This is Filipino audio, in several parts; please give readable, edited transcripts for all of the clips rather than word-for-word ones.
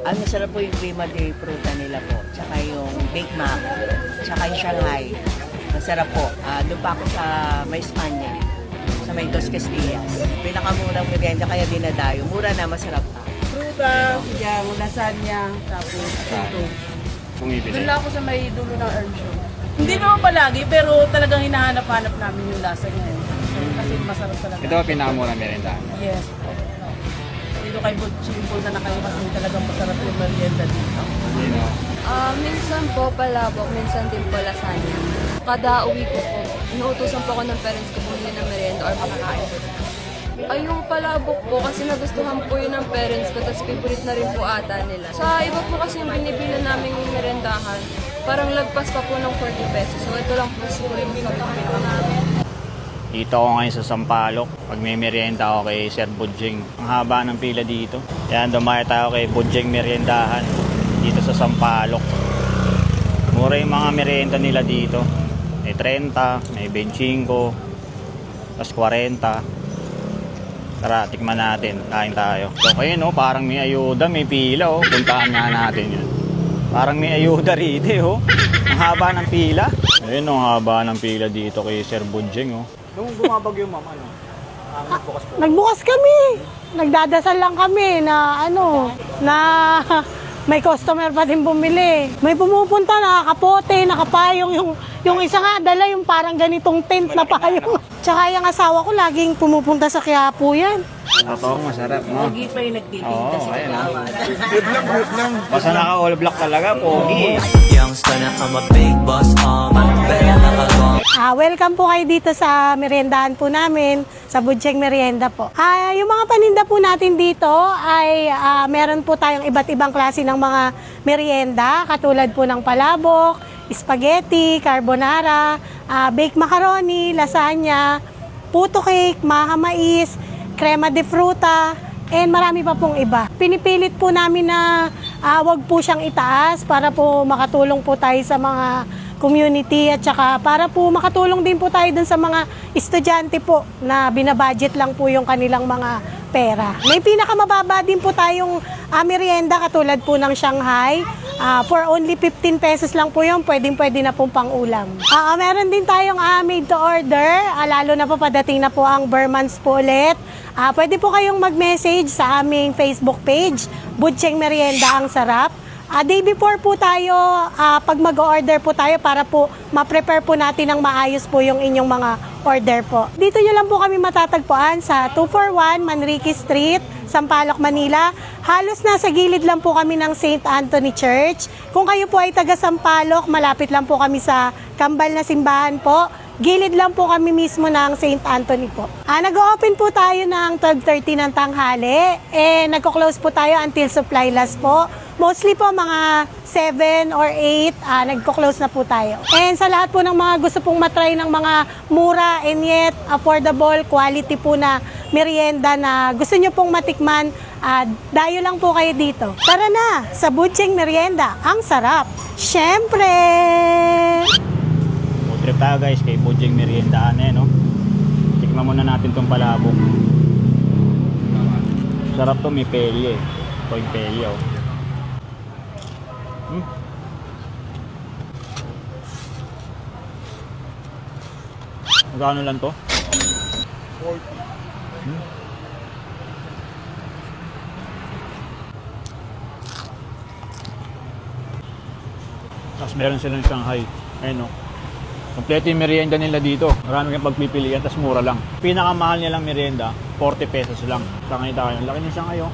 Masarap po yung crema de fruta nila po. Tsaka yung Bake Mac. Tsaka yung Shanghai. Masarap po. Doon pa ako sa may Espanya. Sa may Dos Castillas. Pinakamurang merienda kaya dinadayo. Mura na, masarap pa. Prutas, yung lasagna, tapos ito. Bumibili. Doon lang ako sa may dulo ng Earn Show. Hindi naman palagi, pero talagang hinahanap-hanap namin yung lasa niya. Kasi masarap talaga. Ito ang pinakamurang merienda. Yes po. Dito kay Butching po na kayo kasi talagang masarap yung merienda dito. Sino? Minsan po palabok, minsan din po lasagna. Kada uwi ko po, inuutosan po ako ng parents ko bumili ng merienda or makakain po. Ay, yung palabok po kasi nagustuhan po yun ng parents ko, tapos favorite na rin po ata nila. Sa iba po kasi yung binibili namin yung merendahan, parang lagpas pa po ng 40 pesos. So ito lang po siguro yung pinagkakita ko namin. Dito ako ngayon sa Sampaloc. Pag may merienda ako kay Sir Budjing. Ang haba ng pila dito. Yan, dumaya tayo kay Budjing Meriendahan. Dito sa Sampaloc. Mura yung mga merienda nila dito. May 30, may 25, tapos 40. Tara, tikman natin. Kain tayo. So, ayun, no, parang may ayuda, may pila. Oh. Puntahan nga natin yan. Parang may ayuda rito. Oh. Ang haba ng pila. Ayun, ang haba ng pila dito kay Sir Budjing. Oh. Nung bumabagyo, ma'am, ano? Nagbukas po. Nagbukas kami. Nagdadasal lang kami na na may customer pa din bumili. May pumupunta, nakakapote, nakapayong. Yung isa nga, dala yung parang ganitong tent na payong. Tsaka yung asawa ko, laging pumupunta sa Quiapo yan. Ito, masarap, no? Pogi pa yung nagtitinda Oo, sa ayun, Palawan. Basta naka-all black talaga, pogi. Youngster na I'm a big boss, pera nakagong. Welcome po kayo dito sa meriendahan po namin, sa Budjing Merienda po. Yung mga paninda po natin dito ay meron po tayong iba't ibang klase ng mga merienda, katulad po ng palabok, spaghetti, carbonara, baked macaroni, lasagna, puto cake, maha mais, crema de fruta, and marami pa pong iba. Pinipilit po namin na wag po siyang itaas para po makatulong po tayo sa mga community at saka para po makatulong din po tayo dun sa mga estudyante po na binabudget lang po yung kanilang mga pera. May pinakamababa din po tayong merienda katulad po ng Shanghai. For only 15 pesos lang po yun, pwede na pong pang-ulam. Meron din tayong made to order, lalo na po padating na po ang Burmans po ulit. Pwede po kayong mag-message sa aming Facebook page, Budjing Merienda ang sarap. Day before po tayo, pag mag-order po tayo para po ma-prepare po natin ng maayos po yung inyong mga order po. Dito nyo lang po kami matatagpuan sa 241 Manrique Street, Sampaloc, Manila. Halos nasa gilid lang po kami ng St. Anthony Church. Kung kayo po ay taga Sampaloc, malapit lang po kami sa Kambal na Simbahan po. Gilid lang po kami mismo ng St. Anthony po. Nag-open po tayo ng 12:30 ng tanghali. Nagko-close po tayo until supply last po. Mostly po mga 7 or 8, nagko-close na po tayo. And sa lahat po ng mga gusto pong matry ng mga mura and yet affordable quality po na merienda na gusto nyo pong matikman, dayo lang po kayo dito. Tara na sa Budjing Merienda, ang sarap! Syempre! Food trip tayo guys kay Budjing Meriendahan no? Tikman muna natin tong palabok. Sarap to, may pelye. Ito yung pelye oh. Magkano lang to? 40. Tapos meron silang Shanghai. Ayun o. Kompleto yung merienda nila dito. Marami kang pagpipilian, tapos mura lang. Pinakamahal nilang merienda, 40 pesos lang. Pakita kayo. Laki ng Shanghai o.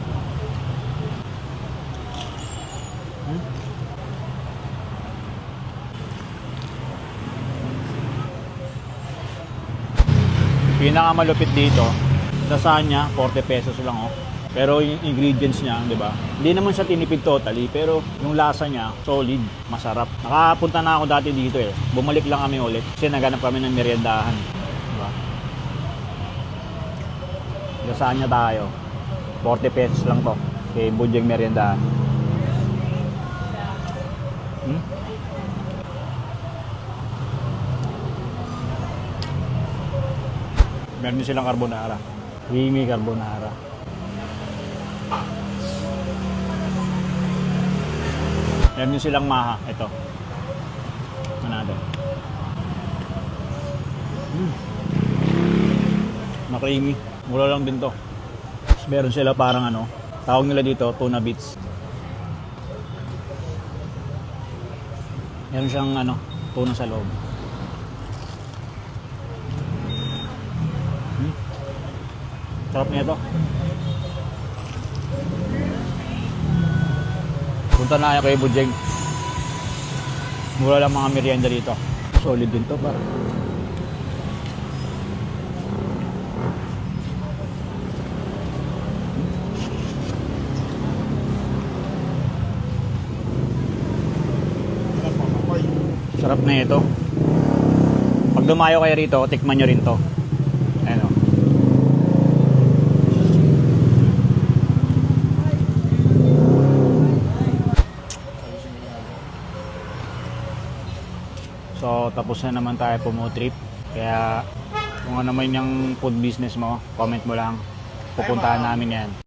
Pinakamalupit dito, lasagna, 40 pesos lang oh. Pero yung ingredients niya, di ba? Hindi naman siya tinipid totally, pero yung lasa niya, solid, masarap. Nakapunta na ako dati dito eh. Bumalik lang kami ulit kasi naghanap kami ng meriendahan. Diba? Lasagna tayo. 40 pesos lang to. Kay Budjing Meriendahan. Meron din silang carbonara. Creamy carbonara. Meron din silang maha. Ito. Manado. Makrimi. Mura lang din to. Tapos meron sila parang ano, tawag nila dito, tuna bits. Meron siyang ano, tuna sa loob. Sarap niya ito. Punta na kayo kay Bujeng. Mura lang mga merienda dito. Solid din to para. Sarap na ito. Pag dumayo kayo rito, tikman nyo rin to. Ayan o. So, tapos na naman tayo pumotrip. Kaya, kung ano man yung food business mo, comment mo lang. Pupuntahan namin yan.